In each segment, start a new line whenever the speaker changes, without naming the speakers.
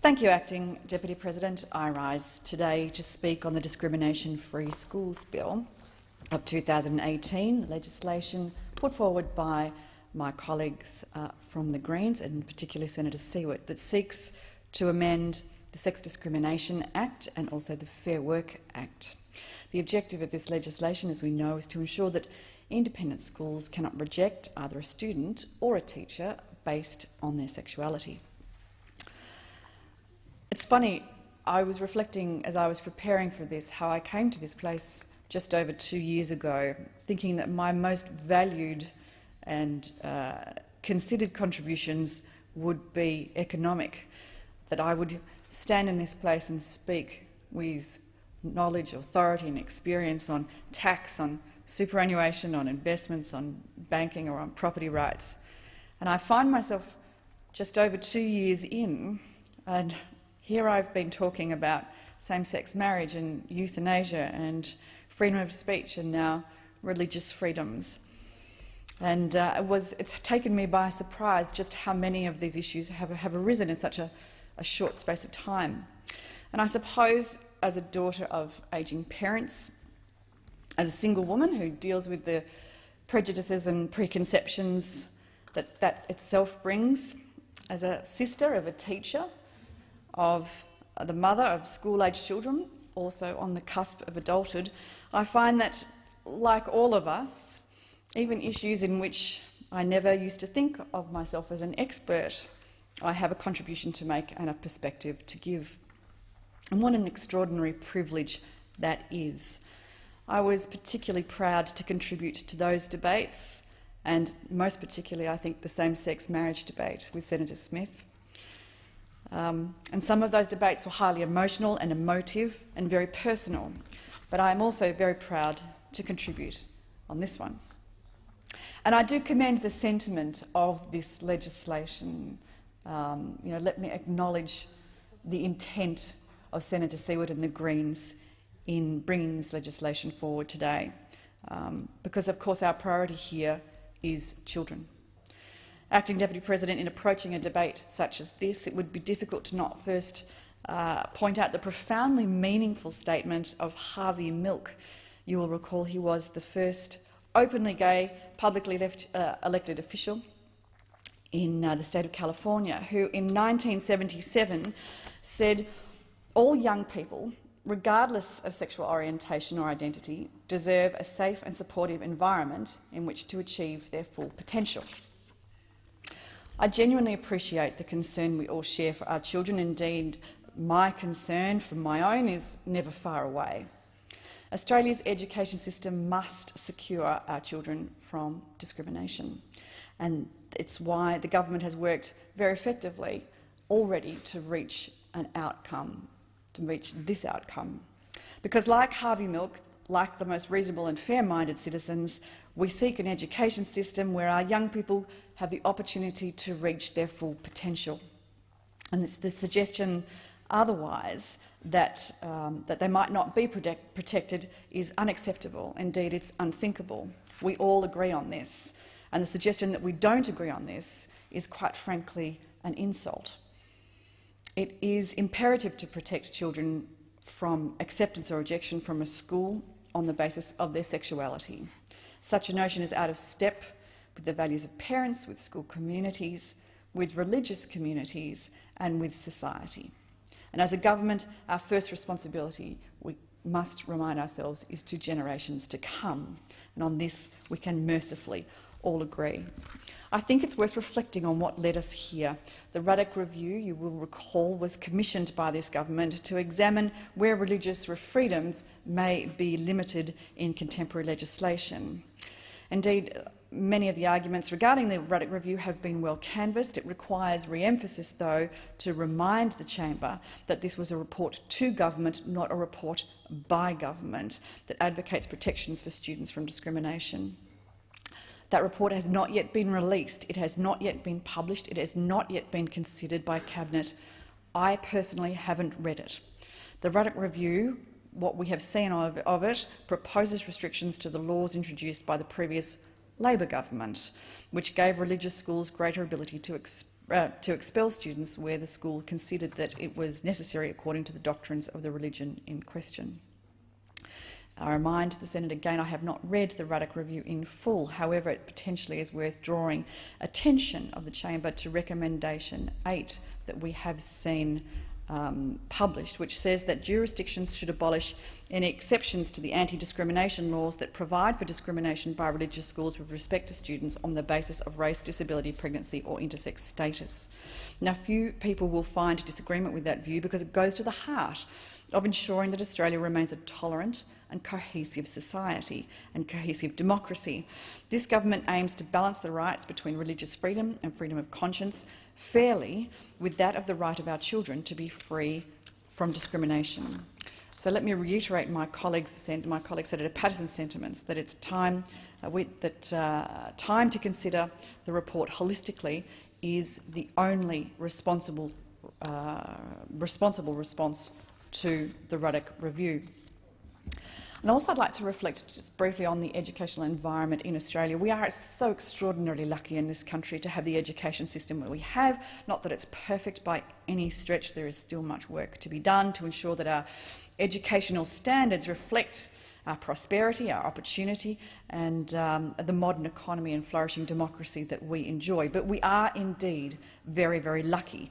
Thank you, Acting Deputy President. I rise today to speak on the Discrimination-Free Schools Bill of 2018, legislation put forward by my colleagues from the Greens, and particularly Senator Siewert, that seeks to amend the Sex Discrimination Act and also the Fair Work Act. The objective of this legislation, as we know, is to ensure that independent schools cannot reject either a student or a teacher based on their sexuality. It's funny, I was reflecting as I was preparing for this how I came to this place just over 2 years ago, thinking that my most valued and considered contributions would be economic, that I would stand in this place and speak with knowledge, authority and experience on tax, on superannuation, on investments, on banking or on property rights. And I find myself just over 2 years in, and here I've been talking about same-sex marriage and euthanasia and freedom of speech and now religious freedoms. And it's taken me by surprise just how many of these issues have arisen in such a short space of time. And I suppose, as a daughter of ageing parents, as a single woman who deals with the prejudices and preconceptions that itself brings, as a sister of a teacher, of the mother of school-aged children, also on the cusp of adulthood, I find that, like all of us, even issues in which I never used to think of myself as an expert, I have a contribution to make and a perspective to give. And what an extraordinary privilege that is. I was particularly proud to contribute to those debates, and most particularly, I think, the same-sex marriage debate with Senator Smith. And some of those debates were highly emotional and emotive and very personal, but I am also very proud to contribute on this one. And I do commend the sentiment of this legislation. Let me acknowledge the intent of Senator Siewert and the Greens in bringing this legislation forward today, because of course our priority here is children. Acting Deputy President, in approaching a debate such as this, it would be difficult to not first point out the profoundly meaningful statement of Harvey Milk. You will recall he was the first openly gay, publicly elected official in the state of California, who in 1977 said, "All young people, regardless of sexual orientation or identity, deserve a safe and supportive environment in which to achieve their full potential." I genuinely appreciate the concern we all share for our children. Indeed, my concern for my own is never far away. Australia's education system must secure our children from discrimination, and it's why the government has worked very effectively already to reach this outcome. Because like Harvey Milk, like the most reasonable and fair-minded citizens, we seek an education system where our young people have the opportunity to reach their full potential. And it's the suggestion otherwise that they might not be protected is unacceptable. Indeed, it's unthinkable. We all agree on this. And the suggestion that we don't agree on this is, quite frankly, an insult. It is imperative to protect children from acceptance or rejection from a school on the basis of their sexuality. Such a notion is out of step with the values of parents, with school communities, with religious communities and with society. And as a government, our first responsibility, we must remind ourselves, is to generations to come. And on this, we can mercifully all agree. I think it's worth reflecting on what led us here. The Ruddock Review, you will recall, was commissioned by this government to examine where religious freedoms may be limited in contemporary legislation. Indeed, many of the arguments regarding the Ruddock Review have been well canvassed. It requires re-emphasis, though, to remind the chamber that this was a report to government, not a report by government, that advocates protections for students from discrimination. That report has not yet been released, it has not yet been published, it has not yet been considered by Cabinet. I personally haven't read it. The Ruddock Review, what we have seen of it, proposes restrictions to the laws introduced by the previous Labor government, which gave religious schools greater ability to to expel students where the school considered that it was necessary according to the doctrines of the religion in question. I remind the Senate again, I have not read the Ruddock Review in full. However, it potentially is worth drawing attention of the Chamber to Recommendation 8 that we have seen published, which says that jurisdictions should abolish any exceptions to the anti-discrimination laws that provide for discrimination by religious schools with respect to students on the basis of race, disability, pregnancy or intersex status. Now, few people will find disagreement with that view because it goes to the heart of ensuring that Australia remains a tolerant and cohesive society and cohesive democracy. This government aims to balance the rights between religious freedom and freedom of conscience fairly with that of the right of our children to be free from discrimination. So let me reiterate my colleague Senator Patterson's sentiments that it's time time to consider the report holistically is the only responsible response to the Ruddock Review. And also I'd like to reflect just briefly on the educational environment in Australia. We are so extraordinarily lucky in this country to have the education system that we have. Not that it's perfect by any stretch, there is still much work to be done to ensure that our educational standards reflect our prosperity, our opportunity and the modern economy and flourishing democracy that we enjoy. But we are indeed very, very lucky,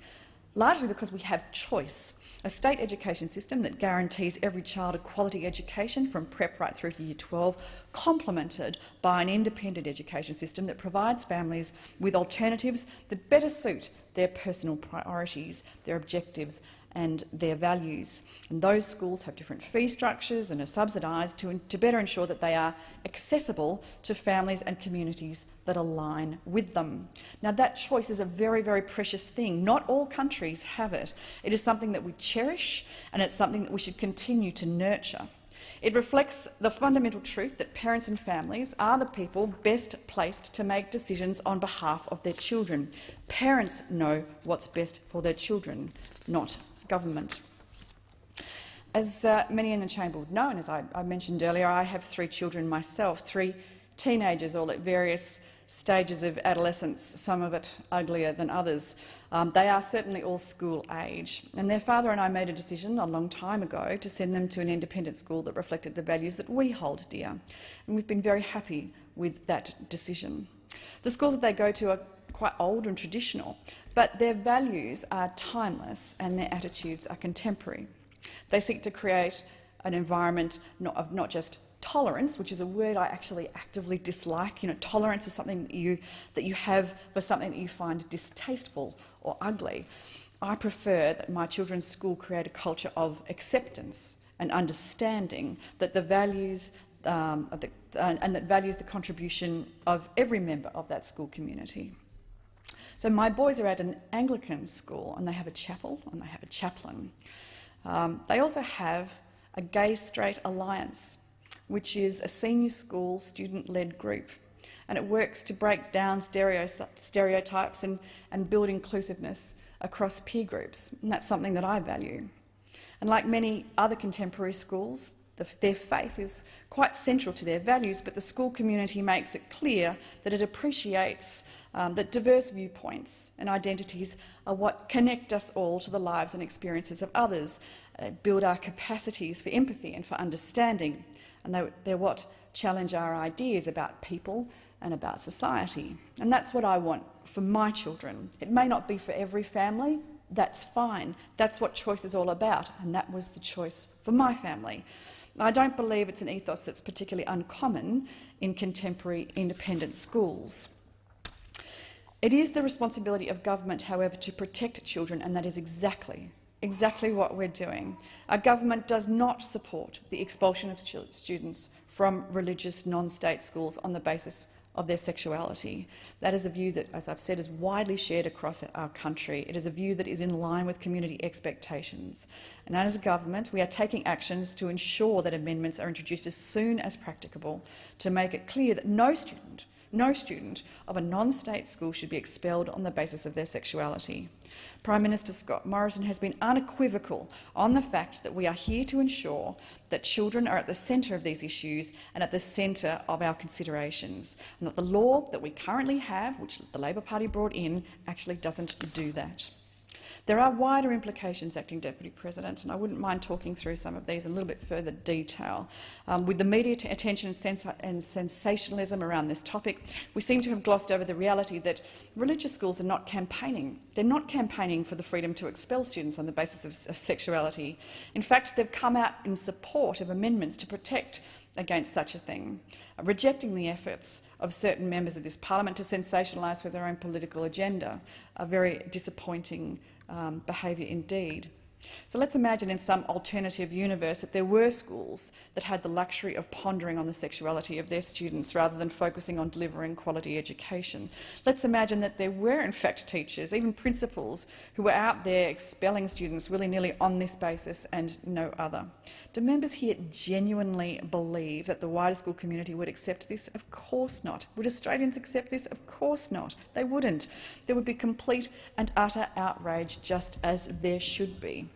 largely because we have choice. A state education system that guarantees every child a quality education from prep right through to year 12, complemented by an independent education system that provides families with alternatives that better suit their personal priorities, their objectives and their values. And those schools have different fee structures and are subsidised to better ensure that they are accessible to families and communities that align with them. Now, that choice is a very, very precious thing. Not all countries have it. It is something that we cherish and it's something that we should continue to nurture. It reflects the fundamental truth that parents and families are the people best placed to make decisions on behalf of their children. Parents know what's best for their children, not government. As many in the chamber would know, and as I mentioned earlier, I have 3 children myself, 3 teenagers, all at various stages of adolescence, some of it uglier than others. They are certainly all school age, and their father and I made a decision a long time ago to send them to an independent school that reflected the values that we hold dear, and we've been very happy with that decision. The schools that they go to are quite old and traditional, but their values are timeless and their attitudes are contemporary. They seek to create an environment of not just tolerance, which is a word I actually actively dislike. Tolerance is something that you have for something that you find distasteful or ugly. I prefer that my children's school create a culture of acceptance and understanding that the values and that values the contribution of every member of that school community. So my boys are at an Anglican school and they have a chapel and they have a chaplain. They also have a Gay-Straight Alliance, which is a senior school student-led group, and it works to break down stereotypes and build inclusiveness across peer groups, and that's something that I value. And like many other contemporary schools, their faith is quite central to their values, but the school community makes it clear that it appreciates that diverse viewpoints and identities are what connect us all to the lives and experiences of others, build our capacities for empathy and for understanding, and they're what challenge our ideas about people and about society. And that's what I want for my children. It may not be for every family, that's fine. That's what choice is all about, and that was the choice for my family. I don't believe it's an ethos that's particularly uncommon in contemporary independent schools. It is the responsibility of government, however, to protect children, and that is exactly what we're doing. Our government does not support the expulsion of students from religious non-state schools on the basis of their sexuality. That is a view that, as I've said, is widely shared across our country. It is a view that is in line with community expectations. And as a government, we are taking actions to ensure that amendments are introduced as soon as practicable to make it clear that no student No student of a non-state school should be expelled on the basis of their sexuality. Prime Minister Scott Morrison has been unequivocal on the fact that we are here to ensure that children are at the centre of these issues and at the centre of our considerations, and that the law that we currently have, which the Labor Party brought in, actually doesn't do that. There are wider implications, Acting Deputy President, and I wouldn't mind talking through some of these in a little bit further detail. With the media attention and sensationalism around this topic, we seem to have glossed over the reality that religious schools are not campaigning. They're not campaigning for the freedom to expel students on the basis of sexuality. In fact, they've come out in support of amendments to protect against such a thing, rejecting the efforts of certain members of this parliament to sensationalise for their own political agenda, a very disappointing behaviour indeed. So let's imagine in some alternative universe that there were schools that had the luxury of pondering on the sexuality of their students rather than focusing on delivering quality education. Let's imagine that there were in fact teachers, even principals, who were out there expelling students willy-nilly on this basis and no other. Do members here genuinely believe that the wider school community would accept this? Of course not. Would Australians accept this? Of course not. They wouldn't. There would be complete and utter outrage, just as there should be.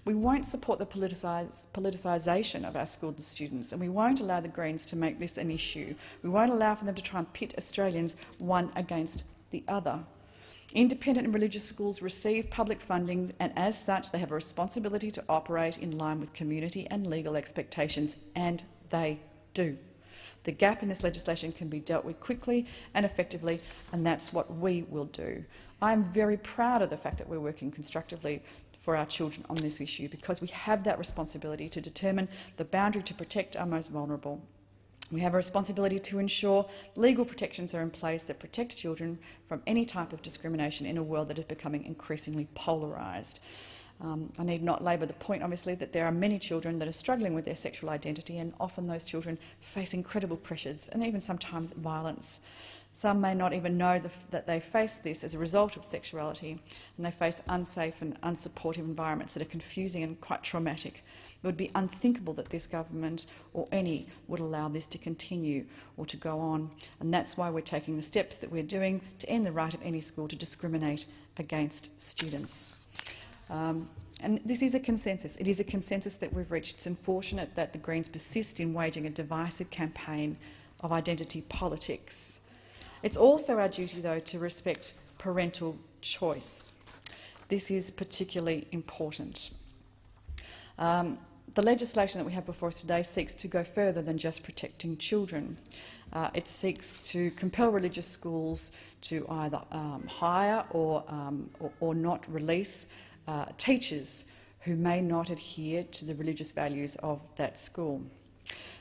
We won't support the politicisation of our school students, and we won't allow the Greens to make this an issue. We won't allow for them to try and pit Australians one against the other. Independent and religious schools receive public funding, and as such they have a responsibility to operate in line with community and legal expectations, and they do. The gap in this legislation can be dealt with quickly and effectively, and that's what we will do. I'm very proud of the fact that we're working constructively for our children on this issue, because we have that responsibility to determine the boundary to protect our most vulnerable. We have a responsibility to ensure legal protections are in place that protect children from any type of discrimination in a world that is becoming increasingly polarised. I need not labour the point, obviously, that there are many children that are struggling with their sexual identity, and often those children face incredible pressures and even sometimes violence. Some may not even know that they face this as a result of sexuality, and they face unsafe and unsupportive environments that are confusing and quite traumatic. It would be unthinkable that this government or any would allow this to continue or to go on, and that's why we're taking the steps that we're doing to end the right of any school to discriminate against students. And this is a consensus. It is a consensus that we've reached. It's unfortunate that the Greens persist in waging a divisive campaign of identity politics. It's also our duty, though, to respect parental choice. This is particularly important. The legislation that we have before us today seeks to go further than just protecting children. It seeks to compel religious schools to either hire or not release teachers who may not adhere to the religious values of that school.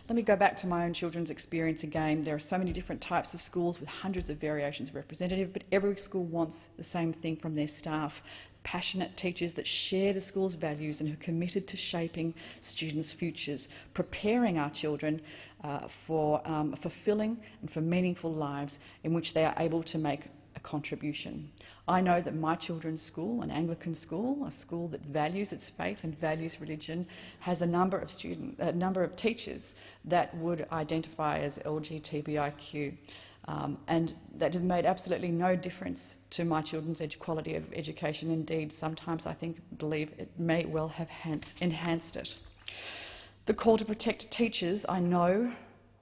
Let me go back to my own children's experience again. There are so many different types of schools with hundreds of variations of representative, but every school wants the same thing from their staff: passionate teachers that share the school's values and who are committed to shaping students' futures, preparing our children for fulfilling and for meaningful lives in which they are able to make a contribution. I know that my children's school, an Anglican school, a school that values its faith and values religion, has a number of teachers that would identify as LGBTIQ, and that has made absolutely no difference to my children's quality of education. Indeed, sometimes I believe it may well have enhanced it. The call to protect teachers, I know,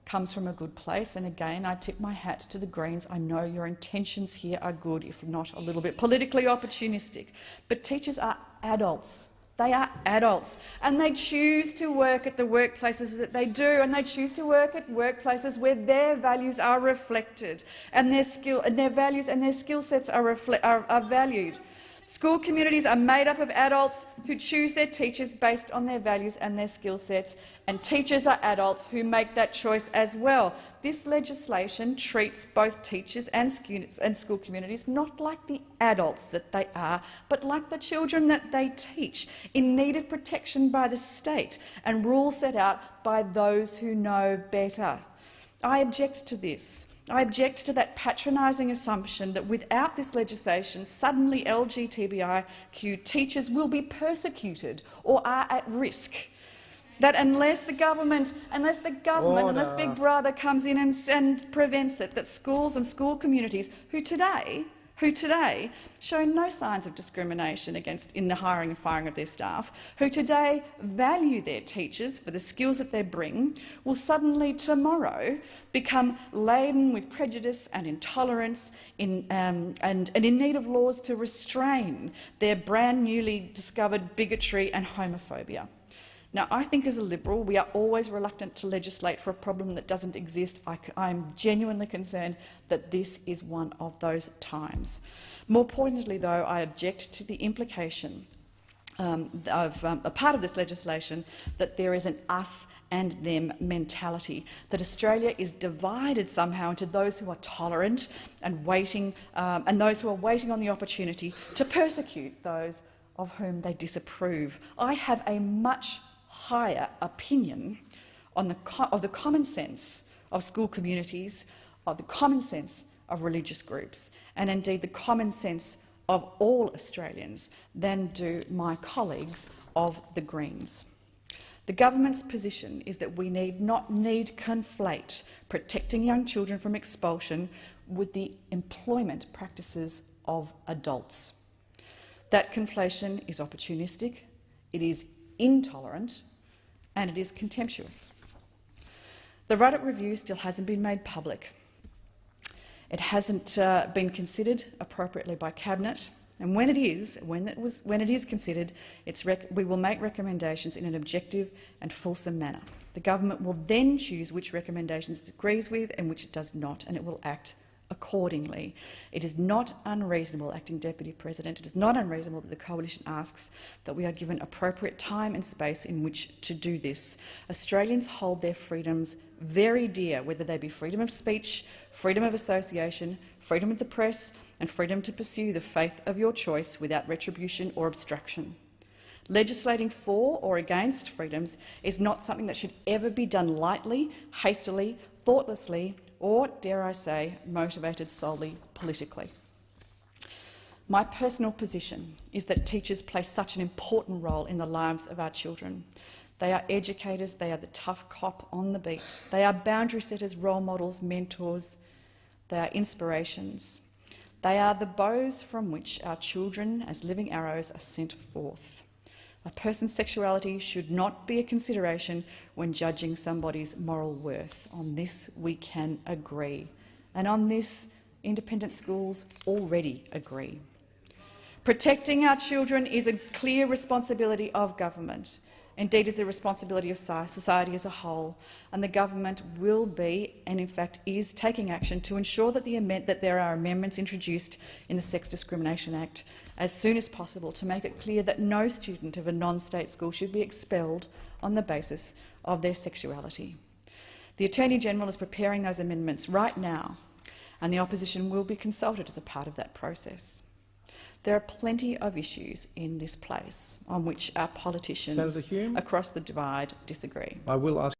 comes from a good place, and again I tip my hat to the Greens. I know your intentions here are good, if not a little bit politically opportunistic, but teachers are adults. They are adults, and they choose to work at the workplaces that they do, and they choose to work at workplaces where their values are reflected, and their values and their skill sets are valued. School communities are made up of adults who choose their teachers based on their values and their skill sets, and teachers are adults who make that choice as well. This legislation treats both teachers and school communities not like the adults that they are, but like the children that they teach, in need of protection by the state and rules set out by those who know better. I object to this. I object to that patronising assumption that without this legislation, suddenly LGBTIQ teachers will be persecuted or are at risk. that unless Big Brother comes in and prevents it, that schools and school communities who today show no signs of discrimination in the hiring and firing of their staff, who today value their teachers for the skills that they bring, will suddenly tomorrow become laden with prejudice and intolerance and in need of laws to restrain their brand newly discovered bigotry and homophobia. Now, I think as a Liberal, we are always reluctant to legislate for a problem that doesn't exist. I'm genuinely concerned that this is one of those times. More pointedly, though, I object to the implication of a part of this legislation that there is an us and them mentality, that Australia is divided somehow into those who are tolerant and waiting, and those who are waiting on the opportunity to persecute those of whom they disapprove. I have a much higher opinion of the common sense of school communities, of the common sense of religious groups, and indeed the common sense of all Australians than do my colleagues of the Greens. The government's position is that we need not conflate protecting young children from expulsion with the employment practices of adults. That conflation is opportunistic, it is intolerant, and it is contemptuous. The Ruddock Review still hasn't been made public. It hasn't been considered appropriately by Cabinet, and when it is considered, we will make recommendations in an objective and fulsome manner. The government will then choose which recommendations it agrees with and which it does not, and it will act accordingly. It is not unreasonable, Acting Deputy President, it is not unreasonable that the Coalition asks that we are given appropriate time and space in which to do this. Australians hold their freedoms very dear, whether they be freedom of speech, freedom of association, freedom of the press, and freedom to pursue the faith of your choice without retribution or obstruction. Legislating for or against freedoms is not something that should ever be done lightly, hastily, thoughtlessly, or, dare I say, motivated solely politically. My personal position is that teachers play such an important role in the lives of our children. They are educators, they are the tough cop on the beat, they are boundary setters, role models, mentors, they are inspirations. They are the bows from which our children, as living arrows, are sent forth. A person's sexuality should not be a consideration when judging somebody's moral worth. On this we can agree, and on this independent schools already agree. Protecting our children is a clear responsibility of government. Indeed, it's a responsibility of society as a whole, and the government will be, and in fact is, taking action to ensure that there are amendments introduced in the Sex Discrimination Act as soon as possible to make it clear that no student of a non-state school should be expelled on the basis of their sexuality. The Attorney-General is preparing those amendments right now, and the opposition will be consulted as a part of that process. There are plenty of issues in this place on which our politicians across the divide disagree.
I will ask